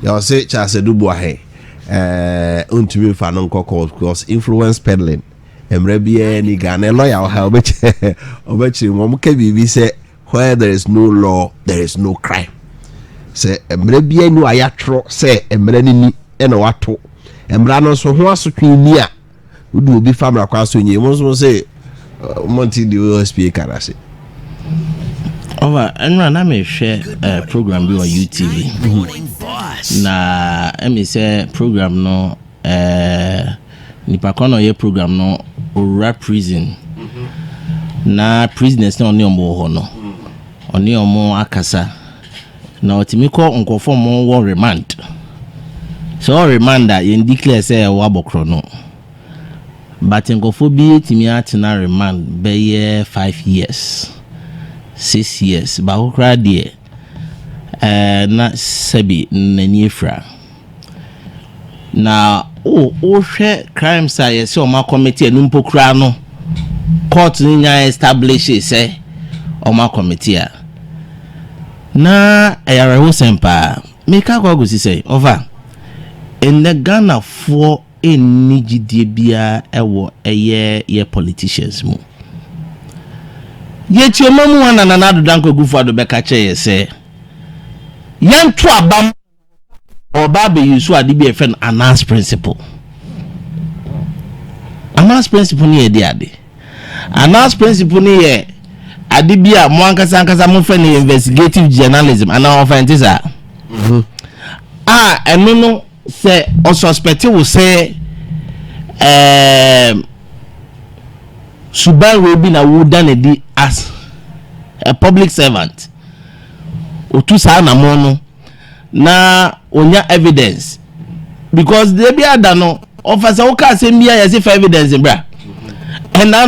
you say Charles Adu Boahen untumi fa no nkoko because influence peddling emrebia ni Ghana lawyer ha obechi mom ka bibi say where there is no law there is no crime say emrebia ni ayatro say emre ni ena wato emra no so ho asotwe ni a udu obi famra kwa so nyi mo so say monti the OSP karase over na me share program bi on UTV na me say program no nipa kono ye program no ora prison na prisoners na oni omo ho no oni omo akasa na otimi ko nkofo mo wo remand so remand that you declare say wa bokro no but nkofo bi etimi atena remand be 5 years 6 years ba okra de na sabi nani efra na o hwe crime say se o ma committee enu mpokura no court nya establish say o ma committee a na ayara ho sempa make ka go say over in the Ghana for any gidie bia ewo ye politicians mu ye chiemamu wana na nadu danko gufu ado beka che say yanto abam oba be yusu ade bi efen announce principle ni ede ade announce principle ni ye ade bi a mo ankasa mo fe ni investigative journalism ana offense a eno no say o suspect will say Suban will be na would as a public servant otu sa na mono na onya evidence because they be adano officer o ka say mbia yes evidence bra and now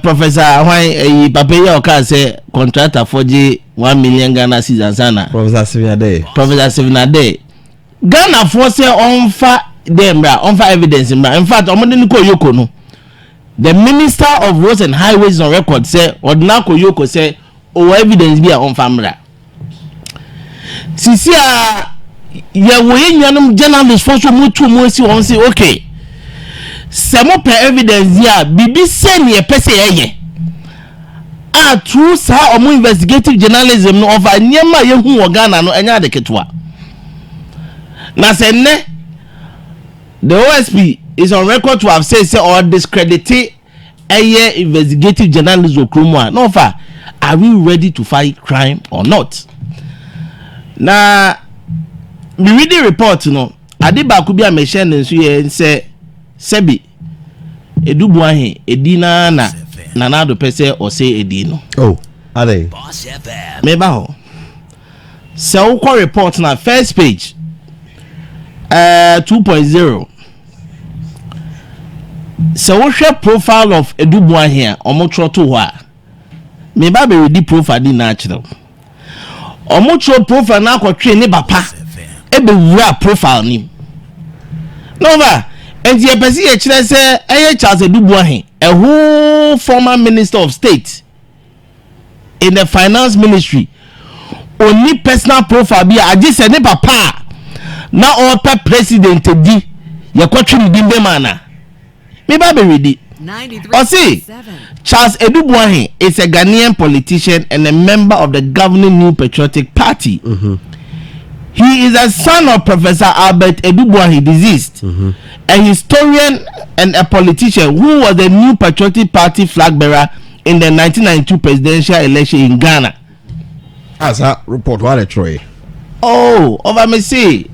professor why papa ya o ka say contractor for 1 million Ghana cedis sana professor Sevinade Ghana for say onfa them bra onfa evidence bra in fact omode ni ko yoko no the minister of roads and highways on record say ordinary ko yoko say o evidence bi a onfa mra sisi a ye wo yenyanum journalist for so mutu mo si won say okay samo per evidence ya bibi say ne pese ye a true sa omo investigative journalism no over nyema ye hu wo Ghana no enya de ketwa na say ne the OSP is on record to have said say or discredit a investigative journalism okromo no fa are we ready to fight crime or not na me read the report no ade ba ku bia me share nso ye say sebi Adu Boahen edina na do pese o say edi no oh ade Boss FM me ba ho so ko report na first page 2.0 so we share profile of Adu Boahen omo to ho a me ba be read profile di natural omo profile na akotwe ne bapa ebe wura profile ni no ba enti e pese ye kire se Charles Adu Boahen a whole former minister of state in the finance ministry only personal profile bi agi se ne papa na all president di ye kwatwe di be mana me ba be ready 93. Charles Adu Boahen is a Ghanaian politician and a member of the governing New Patriotic Party. He is a son of Professor Albert Adu Boahen, deceased, a historian and a politician who was the New Patriotic Party flag bearer in the 1992 presidential election in Ghana. As a report, what a Troy. Oh, over me say,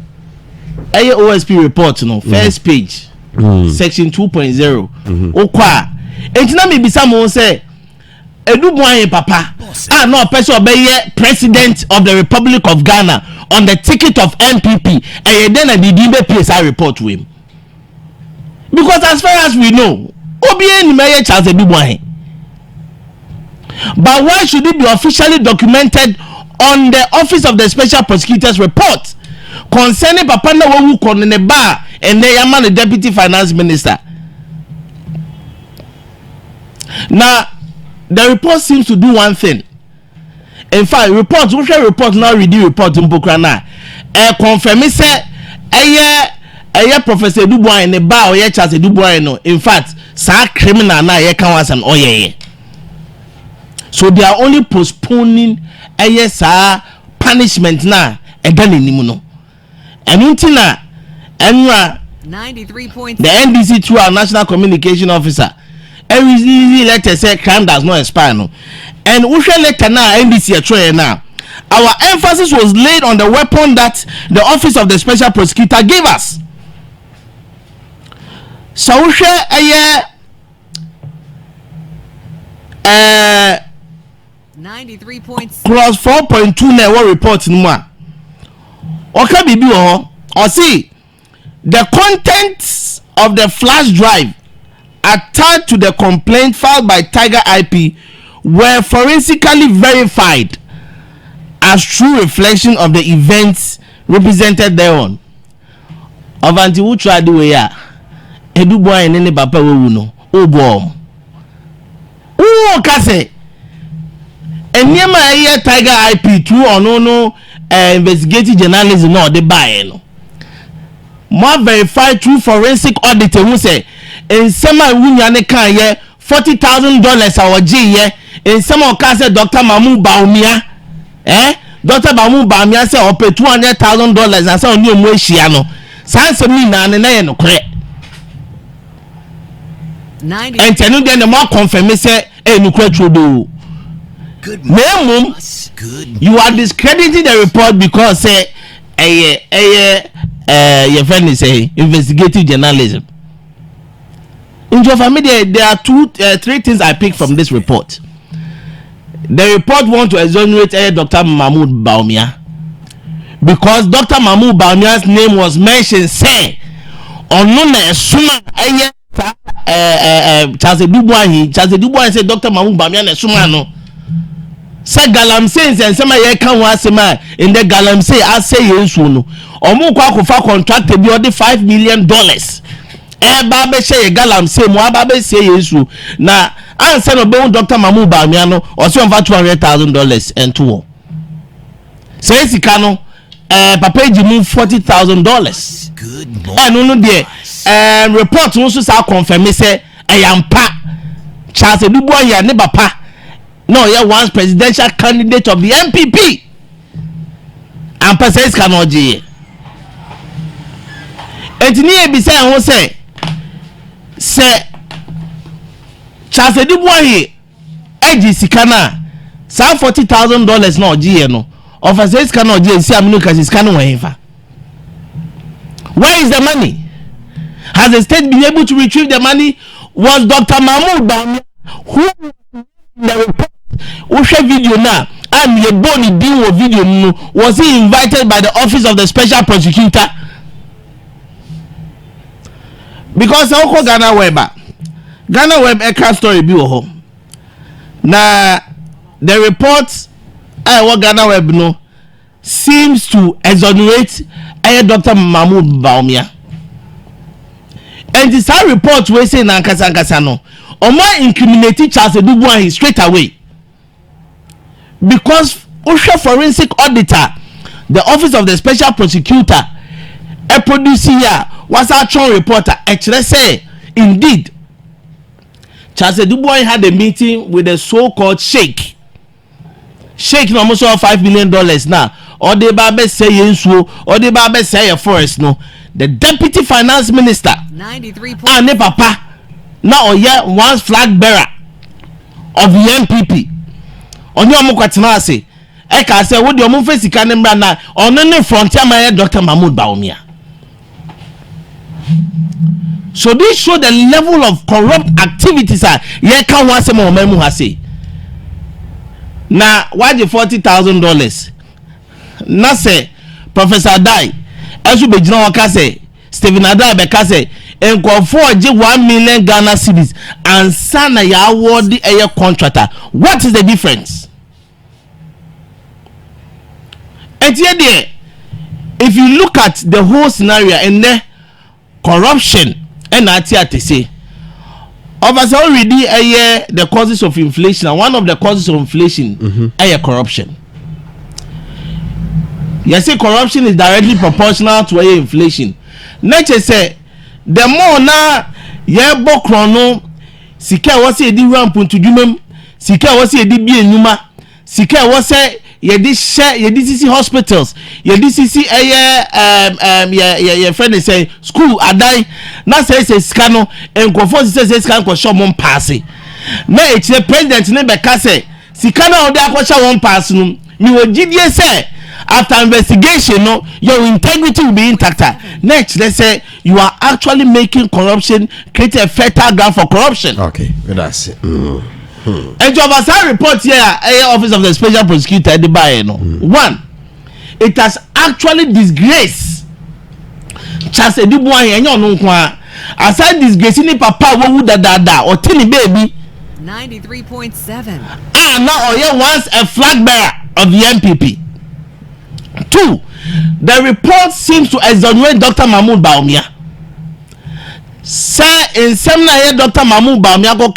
a OSP report, no, first page. Section 2.0 okwa entina me bisa mo say Adu Boahen papa no person be president of the Republic of Ghana on the ticket of MPP and then the DB place I report to him because as far as we know obi eni me Charles Adu Boahen but why should it be officially documented on the office of the special prosecutor's report concerning papa na wo kon ne ba and they are the deputy finance minister. Now, the report seems to do one thing. In fact, report now read the report in Pokrana. confirm say Professor Adu Boahen ne ba o ye Charles Adu Boahen no in fact sa criminal na ye kan wasam oyeye. So they are only postponing sa punishment na eda nenimu no. Enu ntina enwa 93 points. The NDC through our national communication officer every letter say crime does not expire no. And ushe letter na NDC atwe na our emphasis was laid on the weapon that the office of the special prosecutor gave us. So ushe 93 points. Clause 4.2 na what report no a. Oka bibi wo or see the contents of the flash drive attached to the complaint filed by Tiger IP were forensically verified as true reflection of the events represented thereon. Of anti who tried the way Adu Boahen ne papa wewu no obom. Who kase enyema eye Tiger IP through no investigative journalism no dey buy no. More verified through forensic audit who say in sema wunya ne kan ye $40,000 awoje ye in sema ka say Dr. Mamu Baumia Dr. Mamu Baumia say o pay $200,000 and say oni omu ehia no sanse mi na ne ye no kore 90 and tenu dey the more confirm say enukura chodo. Good Memo, you are discrediting the report because say your friend is investigative journalism. In your family, there are three things I pick from this report. The report want to exonerate Dr. Mahmoud Baumia because Dr. Mahmoud Baumia's name was mentioned. Say, Onuna Suma Charles Adu Boahen. Charles Adu Boahen said Dr. Mahmoud Baumia Suma no. Say galamsey and some ye kan wasema in the galamsey I say yensu no omo kwa kofa contract bi o de $5 million ba be share galamsey mo aba be say yensu na answer no be Dr. Mahmoud Baumia no o se on fa $200,000 and to say sika no papa ji mu $40,000 good boy. No there report no so sa confirm say ayampa Charles Adu Boahen ne papa no, yeah, once presidential candidate of the MPP. And Passes cannot be. And near beside who say Charles Adu Boahen edgy sikana some $40,000 no G no. Of a says cannot G see Aminukas is canoe. Where is the money? Has the state been able to retrieve the money? Was Dr. Mahmoud Baumia who the report video now and your body deal with video was he invited by the office of the special prosecutor? Because Oko Ghana Web extra story be home. Now the report what Ghana Web no seems to exonerate Dr. Mahmoud Baumia. And this report we say na nkasa no omo incriminating Charles Adu Boahen straight away. Because Usha forensic auditor, the office of the special prosecutor, a producer here was our strong reporter. Actually, say indeed, Charles Adu Boahen had a meeting with the so-called Sheikh. Sheikh no almost $5 million now. Or the Babe say yensu, or the Babe say a forest no. The deputy finance minister, 93 points. Ne papa, now yeah once flag bearer of the MPP. Onye omo kwatena ase e ka say wo de omo fa sika ne mbra na ono ne frontier man Dr. Mahmoud Baumia. So this show the level of corrupt activities are ye kan wa se mo mamu ha say na waje $40,000 na say Professor Dai esu be jina waka say Stephen Adai be ka say enkofo oje 1 million Ghana cedis and sana ya award a contractor. What is the difference? And here there, if you look at the whole scenario and the corruption and at say of us already the causes of inflation, and one of the causes of inflation corruption. You say corruption is directly proportional to inflation. Nature say the more na ye bokrono sika wo say di ramp to dwumam sika wo say di bi enuma sika wo say ye di share ye di sisi hospitals ye di sisi ye friend say school adai na say sika no enkofo say sika nko show mom pass na e che president ne be ka say sika na odi akwacha won pass no mi wo gidie say after investigation no your integrity will be intact. Next, let's say you are actually making corruption create a fertile ground for corruption. Okay, that's it. And Jobasa report here office of the special prosecutor Adu Boahen. One, it has actually disgraced Charles Adu Boahen no kwa aside disgracing papa wo da or tiny baby 93.7. Now oye once a flag bearer of the MPP. Two, the report seems to exonerate Dr. Mahmoud Bawumia. Say in seminar Dr. Mahmoud Bawumia go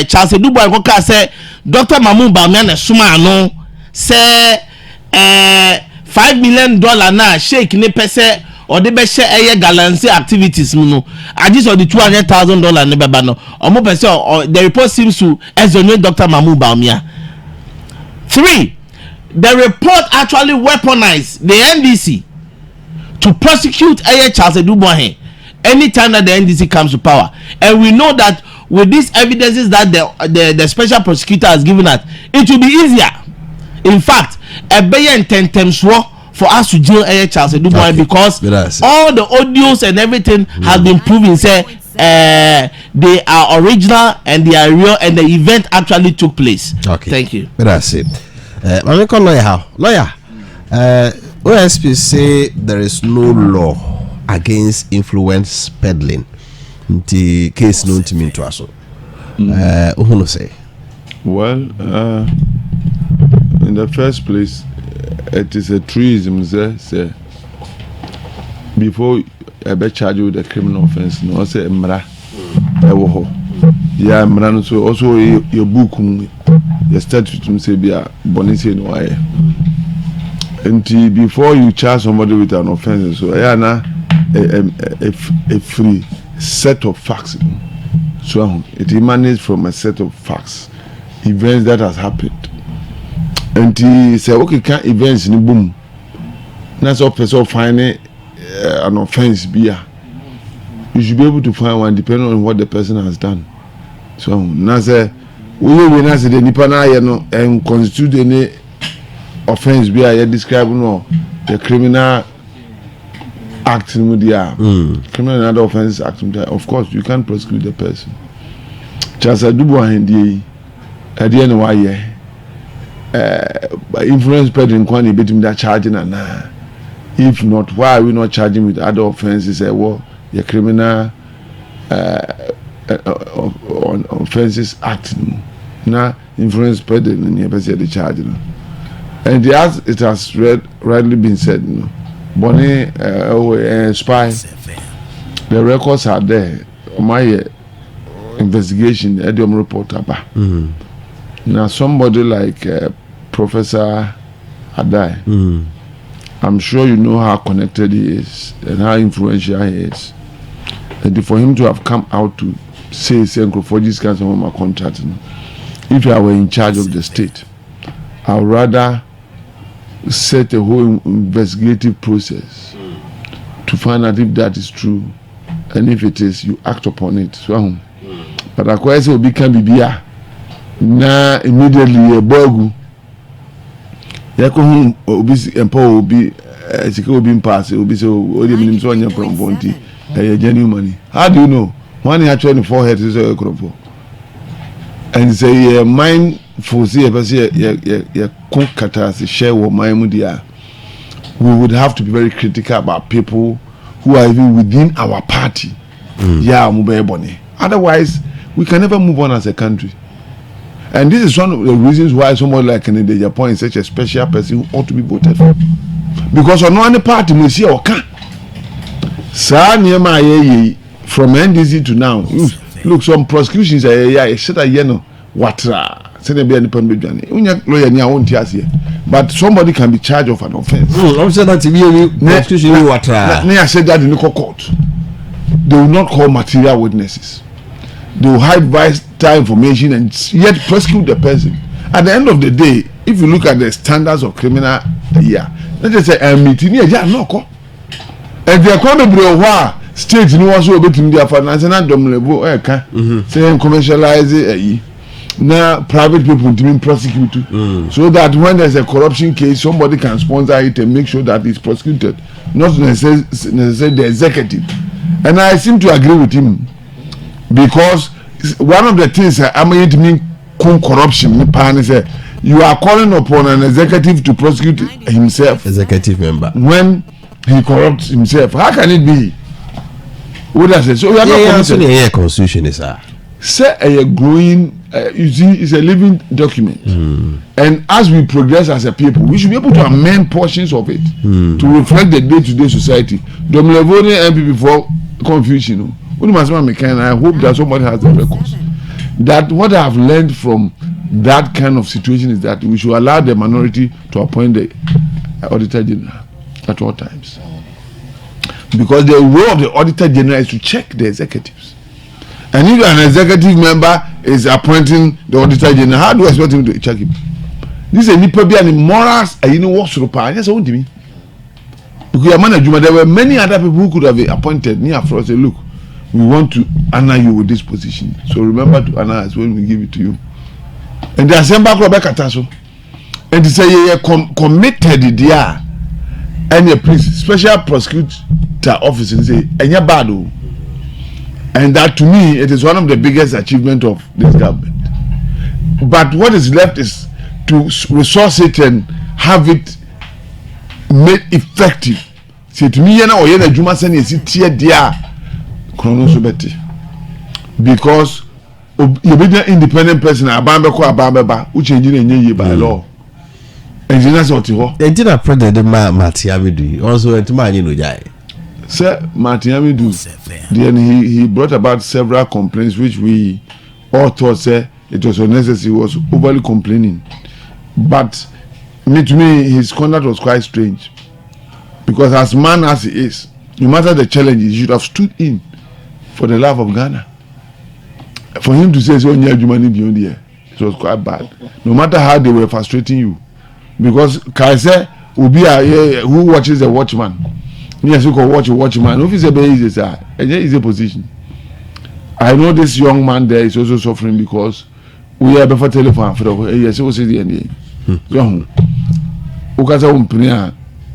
Charles Adu Boahen go ka say Dr. Mahmoud Bawumia na suma no say $5 million na shake ne pese or de be share galancy activities mu no just or the $200,000 ne beba no omo pese the report seems to exonerate Dr. Mahmoud Bawumia. Three, the report actually weaponized the NDC to prosecute Charles Adu Boahen anytime that the NDC comes to power. And we know that with these evidences that the special prosecutor has given us, it will be easier. In fact, a billion 10 times more for us to jail Charles Adu Boahen because all the audios and everything has been proven say they are original and they are real and the event actually took place. Okay. Thank you. That's it. I'm call lawyer. OSP say there is no law against influence peddling. The case known to me to us. Who say? Well, in the first place, it is a truism. Say before I be charged with a criminal offense, no say mra. Yeah, mra so also your book. The statute say be a bonisi no aye. Until before you charge somebody with an offense, so na a free set of facts. So it emanates from a set of facts, events that has happened. Until say okay, can events ni boom. That's all person finding an offense be a. You should be able to find one depending on what the person has done. So now say we na say the nipa na ye no and constitute any offense be a describe no the criminal act in dia criminal and other offense act of course you can't prosecute the person. Charles Adu Boahen dey at the end why influence peddling kwani betim that charging na if not why are we not charging with other offenses well the criminal offenses act na influence peddling in the charge and it has rightly been said Bonnie spy the records are there my investigation the report about now somebody like Professor Adai I'm sure you know how connected he is and how influential he is and for him to have come out to say for this kind of my contract if I were in charge of the state I would rather set a whole investigative process to find out if that is true and if it is you act upon it so but I quite say obi can be bia na immediately a bogu yako obi empower obi sika obi pass obi so odi minim so anya from bonti genuine money how do you know money actually forehead is a crop and say mine for see a concatars share what my media we would have to be very critical about people who are even within our party otherwise we can never move on as a country. And this is one of the reasons why someone like Kennedy Japan is such a special person who ought to be voted for. Because on one party we see okay. From NDC to now, look, some prosecutions are said what Say they be any pen be done. Unya lawyer ni won't here. But somebody can be charged of an offense. I'm saying that constitution what I said that in the court. They will not call material witnesses. They will hide vital information and yet prosecute the person. At the end of the day, if you look at the standards of criminal, let's just say meeting here, no call. And they are quite a state no one so between their finance and domlebo say commercialize it. Now private people to be prosecuted so that when there's a corruption case somebody can sponsor it and make sure that it's prosecuted, not necessarily the executive. And I seem to agree with him because one of the things I'm going to mean corruption you are calling upon an executive to prosecute himself, executive member, when he corrupts himself. How can it be? What does it? So we are not committed. Constitution is say a growing you see it's a living document and as we progress as a people we should be able to amend portions of it to reflect the day-to-day society. Domlevone MP before confusion. I hope that somebody has the records that what I have learned from that kind of situation is that we should allow the minority to appoint the auditor general at all times, because the role of the auditor general is to check the executives. And if an executive member is appointing the auditor general, how do you expect him to check him? This is a nipa and morals and you know what's the power. Yes, I want to me. Because there were many other people who could have been appointed near for us. Say, look, we want to honor you with this position. So remember to honor us when we give it to you. And the assembly club Kataso. And they say you committed there. And a police special prosecutor office and say, and you're bad. And that to me, it is one of the biggest achievements of this government. But what is left is to resource it and have it made effective. Say to me, or you Juma send you tear there, because you be the independent person, which engineer by law. Engineers what you want. Engineer President Matiamidu also went to Manino. Sir Matiamidu, then he brought about several complaints which we all thought it was unnecessary, was overly complaining. But to me his conduct was quite strange, because as man as he is, no matter the challenges, he should have stood in for the love of Ghana. For him to say so beyond here, it was quite bad. No matter how they were frustrating you, because Kaise will be who watches the watchman. Yes, you can watch a watchman. If it's a very easy position. I know this young man there is also suffering because we are before telephone for yes, it was the end.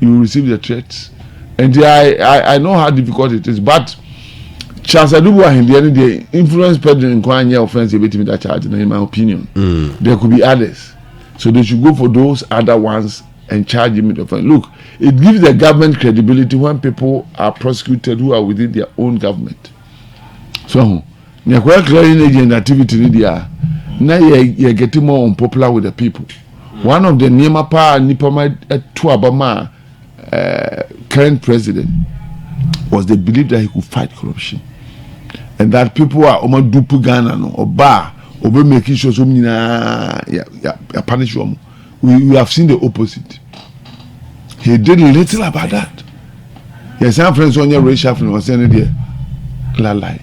You receive the threats, and I know how difficult it is. But Charles Adu Boahen, the end of the influence President Kwanye offensive with that charge. In my opinion, there could be others, so they should go for those other ones and charge him with offense. Look, it gives the government credibility when people are prosecuted who are within their own government. So, you're quite clearing agent activity there. Now you're getting more unpopular with the people. One of the Niamapa Nipama Tuabama current president was the belief that he could fight corruption, and that people are dupu Ghana or bar or making sure so punish them. We have seen the opposite. He did little about that. Yes, some friends on your racial was saying there. Lie.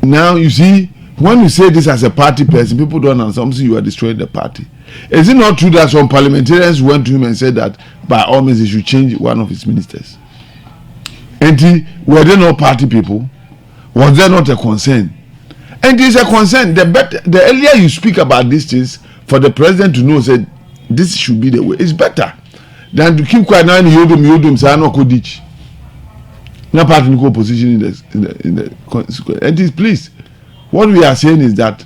Now you see, when you say this as a party person, people don't understand. You are destroying the party. Is it not true that some parliamentarians went to him and said that by all means he should change one of his ministers? And were they not party people? Was there not a concern? And there is a concern. The earlier you speak about these things, for the president to know that this should be the way, it's better than to keep quiet now and you do say no could ditch. No party no position in the and please, what we are saying is that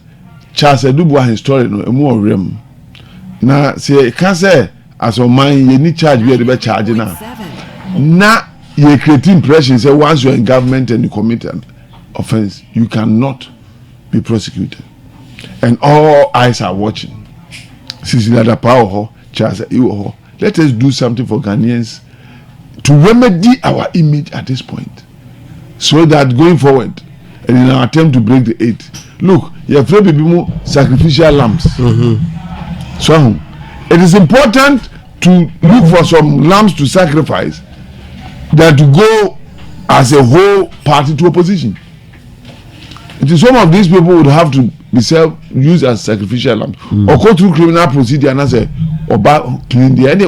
Charles Adu Boahen story no more rem. Now say can say as a man you need charge be the charge now. Now you create impression say once you're in government and you commit an offense, you cannot be prosecuted. And all eyes are watching. Let us do something for Ghanaians to remedy our image at this point, so that going forward and in our attempt to break the 8, look, your friend be sacrificial lambs. So it is important to look for some lambs to sacrifice than to go as a whole party to opposition. It is some of these people would have to be used as sacrificial lambs or go through criminal procedure and say or clean the end.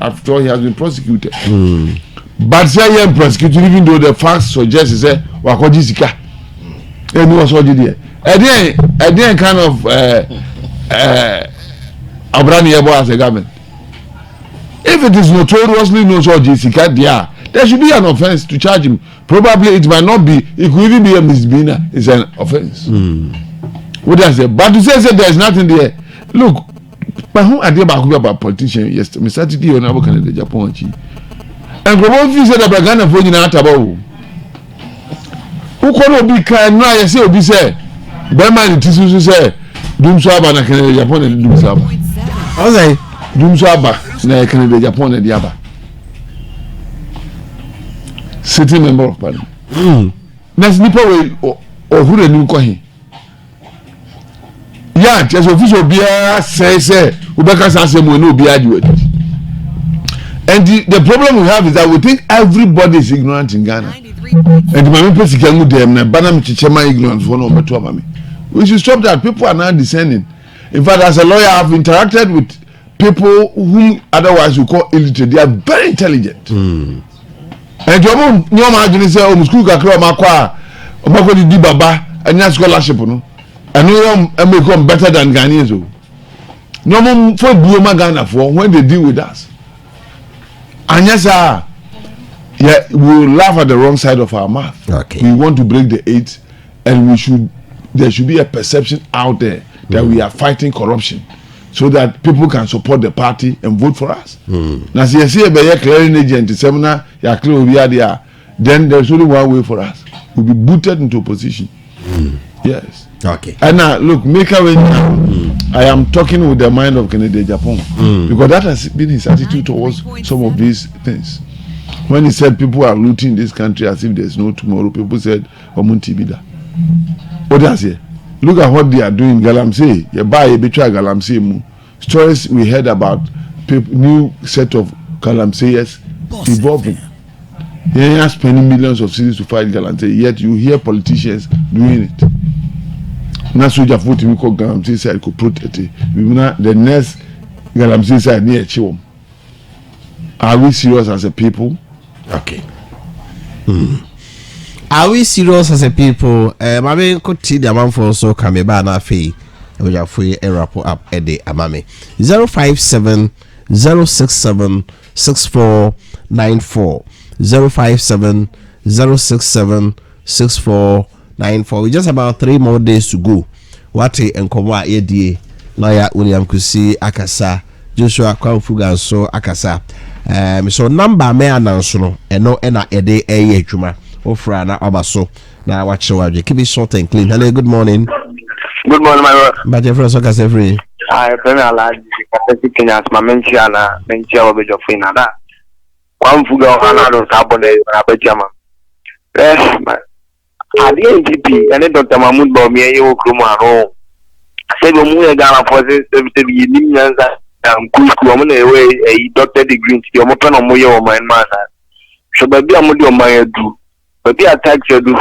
After he has been prosecuted. But say he prosecuted even though the facts suggest he said wakoji sika. And was already there. And then kind of Abrani Ebo as a government. If it is notoriously no so Jessica there should be an offense to charge him. Probably it might not be, it could even be a misdemeanor. It's an offense. What I say? But to say there is nothing there. Look, but who are they about politicians yesterday? Saturday on our Canada, Japan. And Grobon said that Ghana for you not about who can be kind now? I say, Obi say, Berman Tisu say, Doomswaba na Canada, Japan, and Doomswaba. I was like, Doomswaba na Canada, Japan, and Yaba. Sitting member of parliament. Next nipa we or who the new coin. Yeah, just official beer say Ubeka say we no beer do it. And the problem we have is that we think everybody is ignorant in Ghana. And the mami person can go them na banam chichema ignorance for no better mami. We should stop that. People are now descending. In fact, as a lawyer, I've interacted with people whom otherwise we call illiterate. They are very intelligent. And you know, imagine say, "Oh, school kakra makwa, omako di baba, anya scholarship no." And you become better than Ghanaians. No more for Buoma Ghana for when they deal with us. And yes, yeah, we will laugh at the wrong side of our mouth. Okay. We want to break the 8, and there should be a perception out there that we are fighting corruption, so that people can support the party and vote for us. Now, see, a clearing agent, seminar, then there's only one way for us. We'll be booted into opposition. Yes. okay. And now, look, I am talking with the mind of Kennedy Japan because that has been his attitude towards some of these things. When he said people are looting this country as if there's no tomorrow, people said, Omunti Bida. What does he? Look at what they are doing. Galamsey, you buy a betray Galamsey. Stories we heard about new set of Galamseyers evolving. They are spending millions of cedis to fight Galamsey, yet you hear politicians doing it. Now, soldier vote we call Galamsey side could protect it. The next Galamsey side near Chiwom. Are we serious as a people? Okay. Are we serious as a people? Mami could see the amount for so come by na fee. We have free a rapport up a day amami 057 067 6494 057 067 6494. We just about 3 more days to go. What a enkomwa ADA lawyer William Kusi akasa Joshua Fugah so akasa. So number me announce no eno ena ede eye adwuma ofra na abaso na wache waje keep it short and clean. Hello, good morning. Good morning, my brother. But your friends are free. I premier alaji kapesi Kenya ma mentia obejo fina da. One Fugah ana do sabone na bejama. Adi NGP and Dr. Mahmoud Bomi yo kruma no. Say go mu e Ghana for say be nim nyanza Kusi omo na ewe a doctor degree ti omo pen omo ye o man man. So baby amodi o man edu. Baby attack you do